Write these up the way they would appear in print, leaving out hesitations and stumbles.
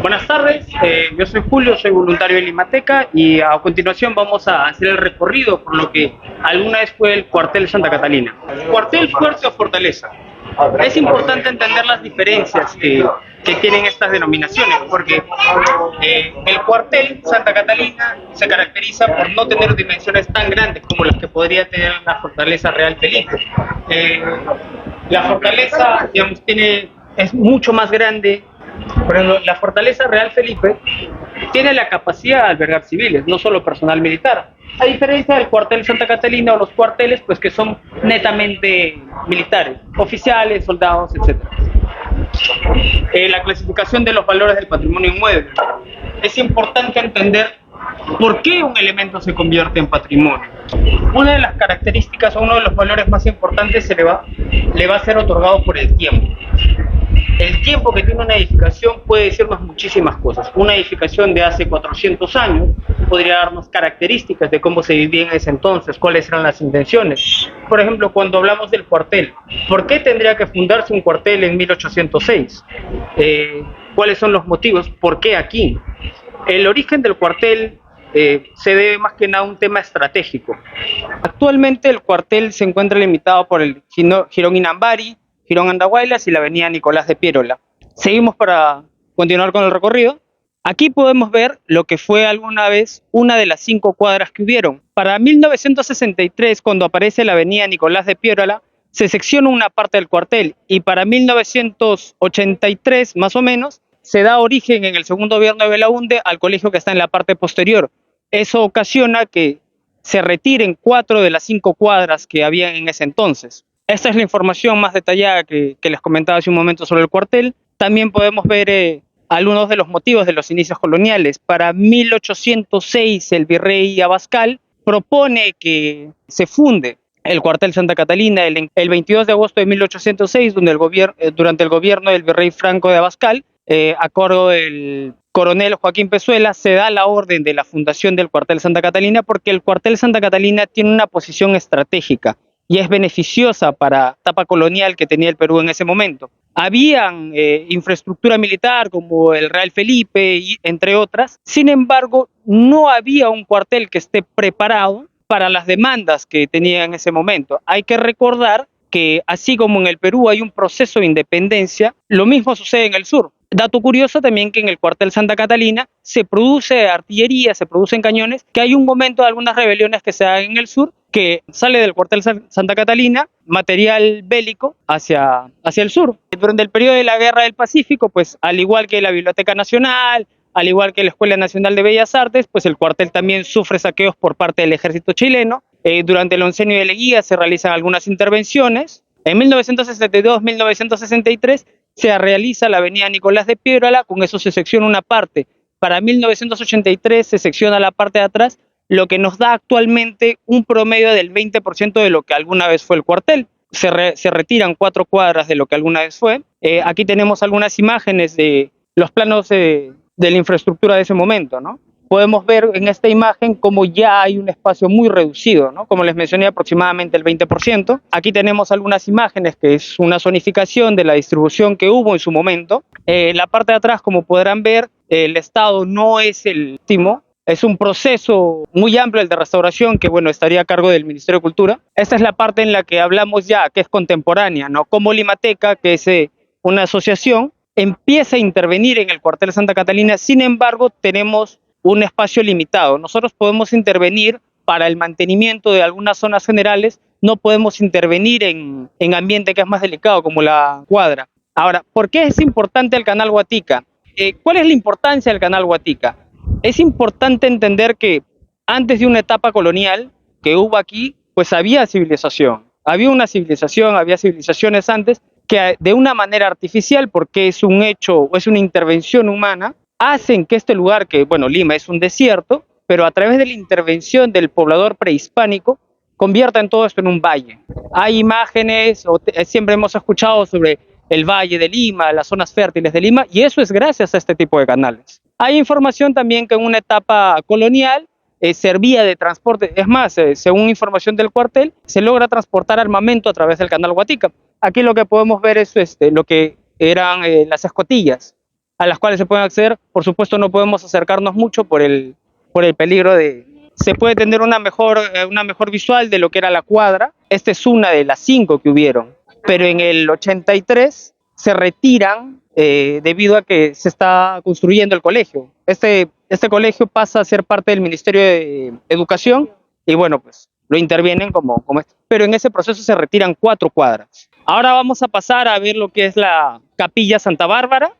Buenas tardes, yo soy Julio, soy voluntario de Limateca y a continuación vamos a hacer el recorrido por lo que alguna vez fue el cuartel Santa Catalina. Cuartel, fuerte o fortaleza. Es importante entender las diferencias que tienen estas denominaciones, porque el cuartel Santa Catalina se caracteriza por no tener dimensiones tan grandes como las que podría tener la fortaleza Real Felipe. Eh, la fortaleza, digamos, es mucho más grande. Por ejemplo, la fortaleza Real Felipe tiene la capacidad de albergar civiles, no solo personal militar. A diferencia del cuartel Santa Catalina o los cuarteles, pues que son netamente militares, oficiales, soldados, etc. La clasificación de los valores del patrimonio inmueble. Es importante entender por qué un elemento se convierte en patrimonio. Una de las características o uno de los valores más importantes le va a ser otorgado por el tiempo. El tiempo que tiene una edificación puede decirnos muchísimas cosas. Una edificación de hace 400 años podría darnos características de cómo se vivía en ese entonces, cuáles eran las intenciones. Por ejemplo, cuando hablamos del cuartel, ¿por qué tendría que fundarse un cuartel en 1806? ¿Cuáles son los motivos? ¿Por qué aquí? El origen del cuartel se debe más que nada a un tema estratégico. Actualmente el cuartel se encuentra limitado por el Jirón Inambari, Girón Andahuaylas y la avenida Nicolás de Piérola. Seguimos para continuar con el recorrido. Aquí podemos ver lo que fue alguna vez una de las 5 cuadras que hubieron. Para 1963, cuando aparece la avenida Nicolás de Piérola, se secciona una parte del cuartel y para 1983, más o menos, se da origen en el segundo gobierno de Belaúnde al colegio que está en la parte posterior. Eso ocasiona que se retiren 4 de las 5 cuadras que había en ese entonces. Esta es la información más detallada que les comentaba hace un momento sobre el cuartel. También podemos ver algunos de los motivos de los inicios coloniales. Para 1806, el virrey Abascal propone que se funde el cuartel Santa Catalina el 22 de agosto de 1806, durante el gobierno del virrey Franco de Abascal, a cargo del coronel Joaquín Pezuela, se da la orden de la fundación del cuartel Santa Catalina porque el cuartel Santa Catalina tiene una posición estratégica y es beneficiosa para la etapa colonial que tenía el Perú en ese momento. Habían infraestructura militar como el Real Felipe, entre otras. Sin embargo, no había un cuartel que esté preparado para las demandas que tenía en ese momento. Hay que recordar que así como en el Perú hay un proceso de independencia, lo mismo sucede en el sur. Dato curioso también que en el cuartel Santa Catalina se produce artillería, se producen cañones, que hay un momento de algunas rebeliones que se dan en el sur, que sale del cuartel Santa Catalina material bélico hacia el sur. Durante el periodo de la Guerra del Pacífico, pues al igual que la Biblioteca Nacional, al igual que la Escuela Nacional de Bellas Artes, pues el cuartel también sufre saqueos por parte del ejército chileno. Durante el oncenio de Leguía se realizan algunas intervenciones. En 1962-1963 se realiza la avenida Nicolás de Piérola, con eso se secciona una parte. Para 1983 se secciona la parte de atrás, lo que nos da actualmente un promedio del 20% de lo que alguna vez fue el cuartel. Se retiran 4 cuadras de lo que alguna vez fue. Aquí tenemos algunas imágenes de los planos de la infraestructura de ese momento, ¿no? Podemos ver en esta imagen cómo ya hay un espacio muy reducido, ¿no? Como les mencioné, aproximadamente el 20%. Aquí tenemos algunas imágenes que es una zonificación de la distribución que hubo en su momento. La parte de atrás, como podrán ver, el estado no es el óptimo. Es un proceso muy amplio el de restauración que, bueno, estaría a cargo del Ministerio de Cultura. Esta es la parte en la que hablamos ya, que es contemporánea, ¿no? Como Limateca, que es una asociación, empieza a intervenir en el cuartel Santa Catalina. Sin embargo, tenemos un espacio limitado. Nosotros podemos intervenir para el mantenimiento de algunas zonas generales, no podemos intervenir en ambiente que es más delicado, como la cuadra. Ahora, ¿por qué es importante el canal Guatica? ¿Cuál es la importancia del canal Guatica? Es importante entender que antes de una etapa colonial que hubo aquí, pues había civilización. Había una civilización, había civilizaciones antes que de una manera artificial, porque es un hecho o es una intervención humana, hacen que este lugar, que bueno, Lima es un desierto, pero a través de la intervención del poblador prehispánico, conviertan todo esto en un valle. Hay imágenes, siempre hemos escuchado sobre el Valle de Lima, las zonas fértiles de Lima, y eso es gracias a este tipo de canales. Hay información también que en una etapa colonial servía de transporte, es más, según información del cuartel, se logra transportar armamento a través del canal Guatica. Aquí lo que podemos ver es lo que eran las escotillas. a las cuales se pueden acceder. Por supuesto, no podemos acercarnos mucho por el peligro de... Se puede tener una mejor visual de lo que era la cuadra. Esta es una de las 5 que hubieron, pero en el 83 se retiran debido a que se está construyendo el colegio. Este colegio pasa a ser parte del Ministerio de Educación y bueno, pues lo intervienen como esto. Pero en ese proceso se retiran 4 cuadras. Ahora vamos a pasar a ver lo que es la Capilla Santa Bárbara.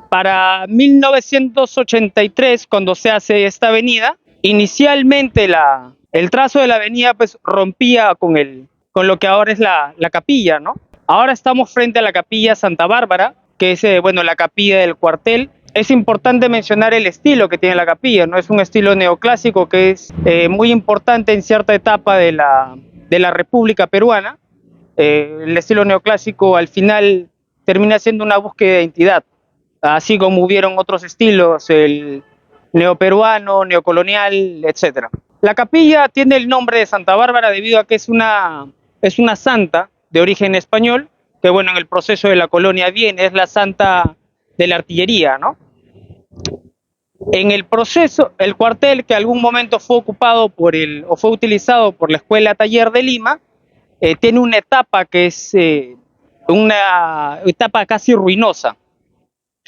Para 1983, cuando se hace esta avenida, inicialmente el trazo de la avenida pues rompía con lo que ahora es la capilla, ¿no? Ahora estamos frente a la Capilla Santa Bárbara, que es bueno, la capilla del cuartel. Es importante mencionar el estilo que tiene la capilla, ¿no? Es un estilo neoclásico que es muy importante en cierta etapa de la República Peruana. El estilo neoclásico al final termina siendo una búsqueda de identidad, así como hubieron otros estilos, el neoperuano, neocolonial, etc. La capilla tiene el nombre de Santa Bárbara debido a que es una santa de origen español, que bueno, en el proceso de la colonia viene, es la santa de la artillería, ¿no? En el proceso, el cuartel que algún momento fue ocupado o fue utilizado por la Escuela Taller de Lima, tiene una etapa que es una etapa casi ruinosa,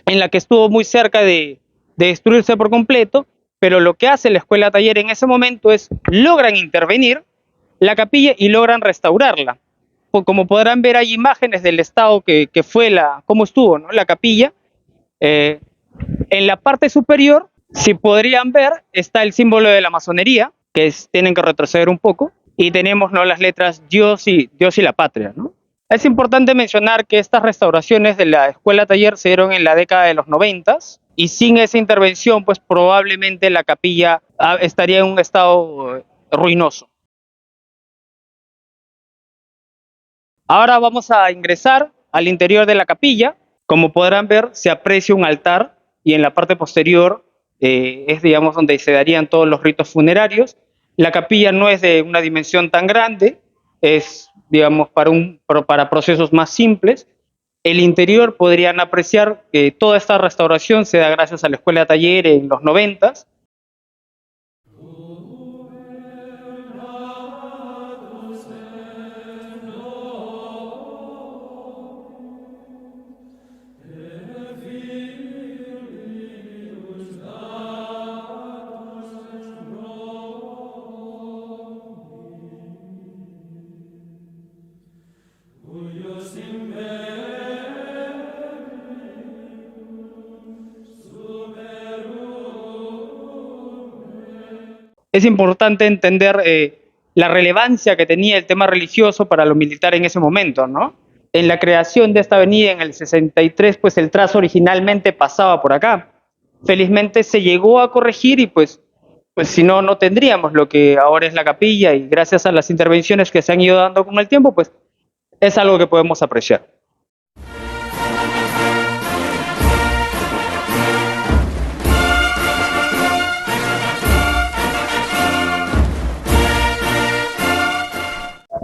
en la que estuvo muy cerca de destruirse por completo, pero lo que hace la Escuela Taller en ese momento es logran intervenir la capilla y logran restaurarla. Como podrán ver, hay imágenes del estado que fue cómo estuvo, ¿no? La capilla. En la parte superior, si podrían ver, está el símbolo de la masonería, tienen que retroceder un poco, y tenemos, ¿no?, las letras Dios y la patria, ¿no? Es importante mencionar que estas restauraciones de la Escuela Taller se dieron en la década de los 90 y sin esa intervención, pues probablemente la capilla estaría en un estado ruinoso. Ahora vamos a ingresar al interior de la capilla. Como podrán ver, se aprecia un altar y en la parte posterior es, digamos, donde se darían todos los ritos funerarios. La capilla no es de una dimensión tan grande, es, digamos, para procesos más simples. El interior podrían apreciar que toda esta restauración se da gracias a la Escuela Taller en los 90. Es importante entender la relevancia que tenía el tema religioso para los militares en ese momento, ¿no? En la creación de esta avenida en el 63, pues el trazo originalmente pasaba por acá. Felizmente se llegó a corregir y pues si no, no tendríamos lo que ahora es la capilla, y gracias a las intervenciones que se han ido dando con el tiempo, pues es algo que podemos apreciar.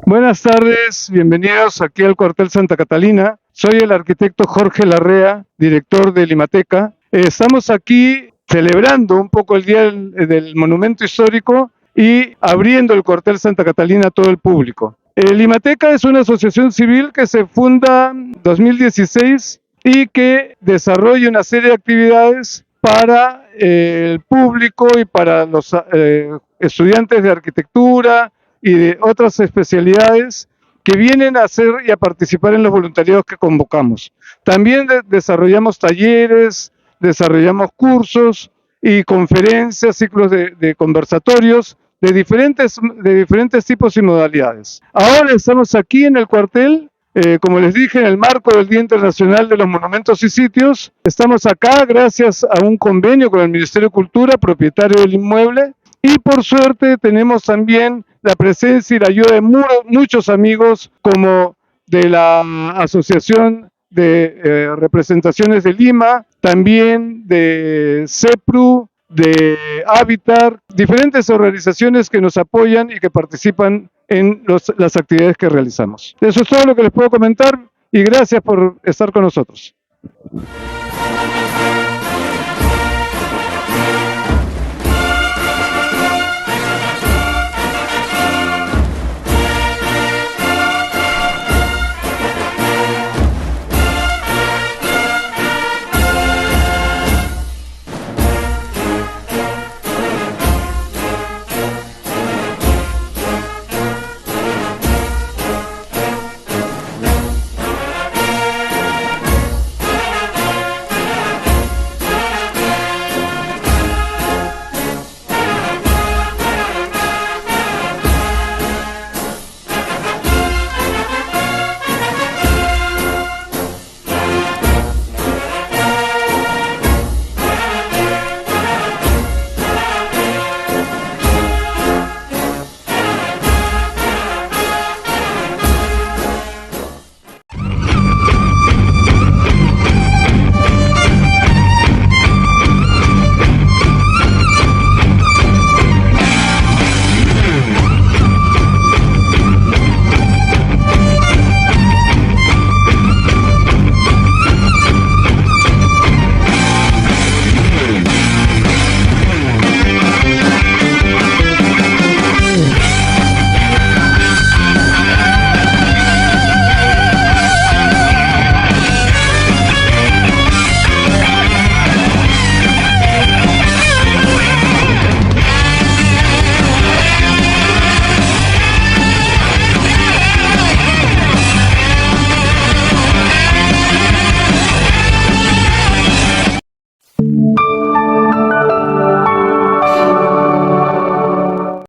Buenas tardes, bienvenidos aquí al cuartel Santa Catalina. Soy el arquitecto Jorge Larrea, director de Limateca. Estamos aquí celebrando un poco el Día del Monumento Histórico y abriendo el cuartel Santa Catalina a todo el público. Limateca es una asociación civil que se funda en 2016 y que desarrolla una serie de actividades para el público y para los estudiantes de arquitectura y de otras especialidades que vienen a hacer y a participar en los voluntariados que convocamos. También desarrollamos talleres, desarrollamos cursos y conferencias, ciclos de conversatorios de diferentes tipos y modalidades. Ahora estamos aquí en el cuartel, como les dije, en el marco del Día Internacional de los Monumentos y Sitios. Estamos acá gracias a un convenio con el Ministerio de Cultura, propietario del inmueble, y por suerte tenemos también la presencia y la ayuda de muchos amigos, como de la Asociación de Representaciones de Lima, también de CEPRU, de Habitat, diferentes organizaciones que nos apoyan y que participan en las actividades que realizamos. Eso es todo lo que les puedo comentar y gracias por estar con nosotros. Chao.